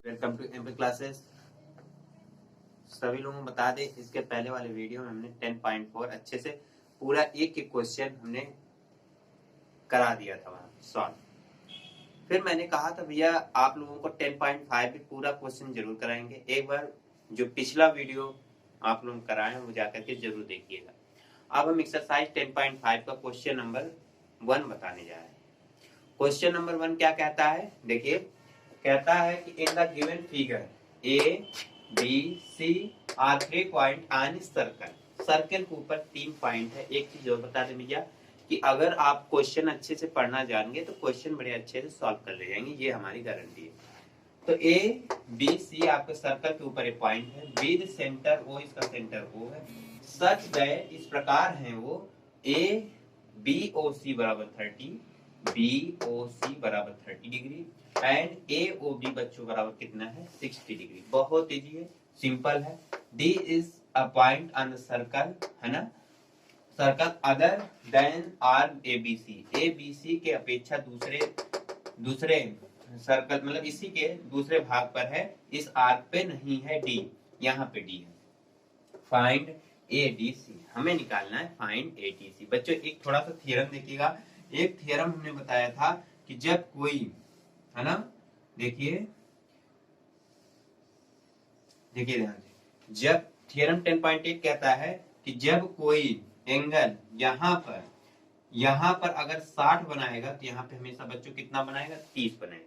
Welcome to MP classes. सभी लोगों को बता दें, इसके पहले वाले वीडियो में हमने 10.4 अच्छे से पूरा एक एक क्वेश्चन हमने करा दिया था वहां सॉल्व। फिर मैंने कहा था भैया आप लोगों को 10.5 भी पूरा क्वेश्चन जरूर कराएंगे। एक बार जो पिछला वीडियो आप लोग कराए हैं वो जाकर के जरूर देखिएगा। अब हम एक्सरसाइज 10.5 का क्वेश्चन नंबर 1 बताने जा रहे हैं। क्वेश्चन नंबर 1 क्या कहता है, देखिए कहता है कि in the given figure A B C are 3 point on circle. Circle के ऊपर 3 पॉइंट है। एक चीज और बता दें भैया कि अगर आप क्वेश्चन अच्छे से पढ़ना जानेंगे तो क्वेश्चन बड़े अच्छे से सॉल्व कर ले जाएंगे, ये हमारी गारंटी है। तो ए बी सी आपके सर्कल के ऊपर एक पॉइंट है, विद सेंटर ओ, इसका सेंटर ओ है, सच दैट इस प्रकार है वो ए बी ओ सी बराबर 30, बी ओ सी बराबर 30 degree and A O B बच्चों बराबर कितना है 60 डिग्री। बहुत इजी है, सिंपल है। D is a point on the circle, है ना, circle other than arc A B C. A B C के अपेक्षा दूसरे सर्कल मतलब इसी के दूसरे भाग पर है, इस आर्क पे नहीं है डी, यहाँ पे डी है। फाइंड ए डी सी, हमें निकालना है फाइंड ए डी सी। बच्चों एक थोड़ा सा थ्योरम देखिएगा। एक थ्योरम हमने बताया था कि जब कोई, है ना, देखिए ध्यान से, जब थ्योरम 10.8 कहता है कि जब कोई एंगल यहाँ पर अगर 60 बनाएगा तो यहाँ पे हमेशा बच्चों कितना बनाएगा 30 बनाएगा।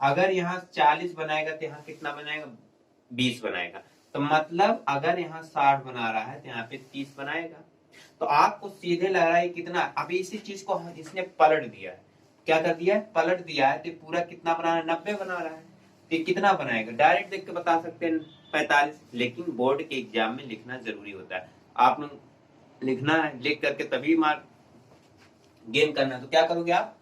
अगर यहाँ 40 बनाएगा तो यहाँ कितना बनाएगा 20 बनाएगा। तो मतलब अगर यहाँ 60 बना रहा है तो यहाँ पे 30 बनाएगा। तो आपको सीधे लग रहा है कितना, अभी इसी चीज को इसने पलट दिया है। क्या कर दिया है, पलट दिया है। तो पूरा कितना बना रहा है 90 बना रहा है। तो कितना बनाएगा डायरेक्ट देख के बता सकते हैं 45। लेकिन बोर्ड के एग्जाम में लिखना जरूरी होता है। आप लोग लिखना है, लिख करके तभी मार्क गेन करना। तो क्या करोगे आप,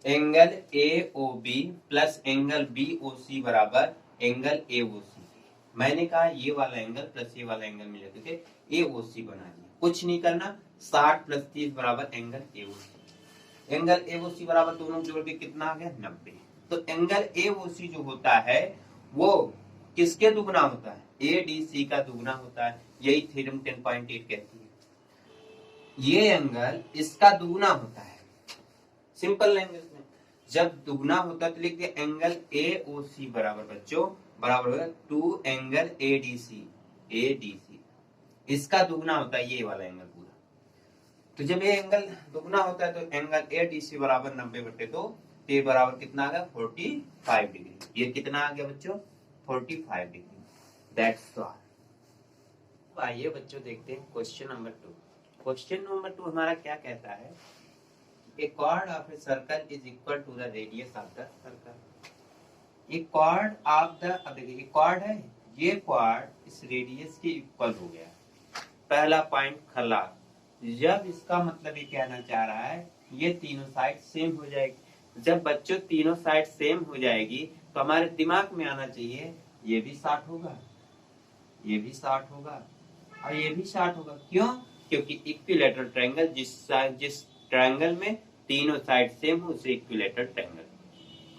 angle A O B plus angle B O C बराबर एंगल ए ओ सी। मैंने कहा ये वाला एंगल प्लस ये वाला एंगल मिले थे ए ओ सी बना दिया। कुछ नहीं करना, 60 प्लस 30 बराबर angle A O C. Angle A O C बराबर दोनों जोड़ के कितना आ गया 90। तो एंगल ए ओ सी जो होता है वो किसके दुगना होता है, ए डी सी का दुगना होता है। यही थ्योरम 10.8 कहती है। ये एंगल इसका दुगना होता है। सिंपल लैंग्वेज में जब दुगना होता है तो लिख दिया एंगल ए ओ सी बराबर बच्चों बराबर होगा 2 angle A D C. A D C इसका दुगना होता है ये वाला एंगल पूरा। तो जब ये एंगल दुगना होता है तो एंगल ए डी सी बराबर 90/2, ये बराबर कितना आ गया 45 डिग्री। ये कितना आ गया बच्चों 45 डिग्री। That's all. आइए बच्चों देखते हैं क्वेश्चन नंबर 2। क्वेश्चन नंबर 2 हमारा क्या कहता है, a chord of a circle is equal to the radius of the circle। एक chord of the, अब देखिए chord है, ये chord इस रेडियस के इक्वल हो गया। पहला पॉइंट खला, जब इसका मतलब ये कहना चाह रहा है ये तीनों साइड सेम हो जाएगी। जब बच्चों तीनों साइड सेम हो जाएगी तो हमारे दिमाग में आना चाहिए ये भी 60 होगा, ये भी 60 होगा और ये भी 60 होगा। क्यों, क्योंकि इक्विलैटरल ट्रायंगल जिस ट्रायंगल में तीनों साइड सेम हो उसे इक्विलैटरल ट्रायंगल।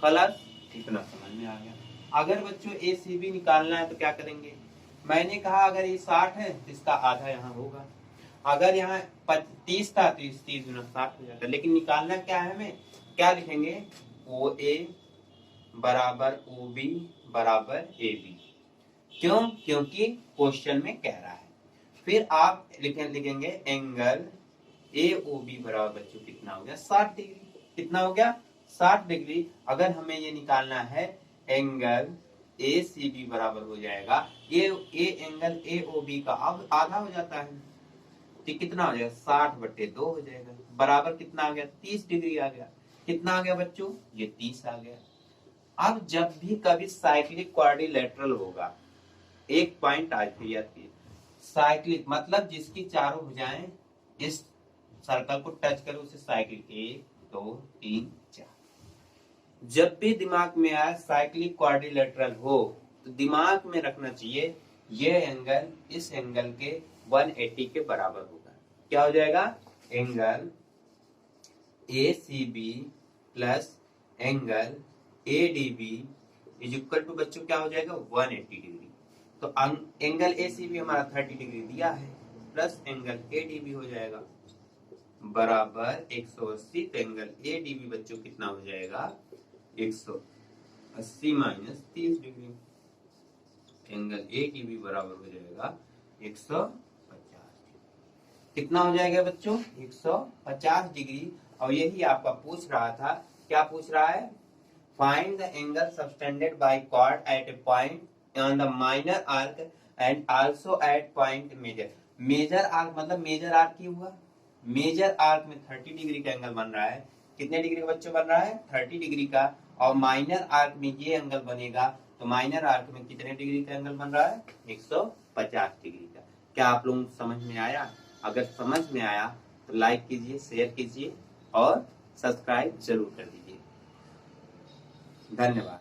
खलास, इतना समझ में आ गया। अगर बच्चों ए सी बी निकालना है तो क्या करेंगे, मैंने कहा अगर ये 60 है तो इसका आधा यहाँ होगा। अगर यहाँ 30 था तो 30 गुना 60 हो जाता। लेकिन निकालना क्या है हमें, क्या लिखेंगे ओ ए बराबर ओ बी बराबर ए बी। क्यों, क्योंकि क्वेश्चन में कह रहा है। फिर आप लिखेंगे एंगल ए ओ बी बराबर बच्चों कितना हो गया 60 डिग्री। कितना हो गया 60 डिग्री। अगर हमें ये निकालना है एंगल ए सी बी बराबर हो जाएगा ये एंगल ए ओ बी का अब आधा हो जाता है तो कितना हो जाएगा 60/2 हो जाएगा। बराबर कितना आ गया 30 डिग्री आ गया। कितना आ गया बच्चों, ये 30 आ गया। अब जब भी कभी साइक्लिक क्वाड्रिलेटरल होगा, एक पॉइंट आज भी याद कीजिए, साइक्लिक मतलब जिसकी चारों भुजाएं इस सर्कल को टच करे उसे साइक्लिक 1 2 3 4। जब भी दिमाग में आए साइक्लिक क्वाड्रिलेटरल हो तो दिमाग में रखना चाहिए ये एंगल इस एंगल के 180 के बराबर होगा। क्या हो जाएगा, angle A C B plus angle ADB is equal to बच्चों क्या हो जाएगा 180 डिग्री। तो एंगल ACB हमारा 30 डिग्री दिया है, प्लस एंगल ADB हो जाएगा बराबर 180। तो एंगल ADB बच्चों कितना हो जाएगा 180 माइनस 30 डिग्री। एंगल ADB बराबर हो जाएगा 150। कितना हो जाएगा बच्चों 150 डिग्री। और यही आपका पूछ रहा था, क्या पूछ रहा है, find the angle subtended by chord at a point on the minor arc and also at point major. Major arc मतलब मेजर आर्क ही हुआ, मेजर आर्क में 30 डिग्री का एंगल बन रहा है। कितने डिग्री का बच्चों बन रहा है 30 डिग्री का। और माइनर आर्क में ये एंगल बनेगा, तो माइनर आर्क में कितने डिग्री का एंगल बन रहा है 150 डिग्री का। क्या आप लोगों को समझ में आया? अगर समझ में आया तो लाइक कीजिए, शेयर कीजिए और सब्सक्राइब जरूर कर दीजिए। धन्यवाद।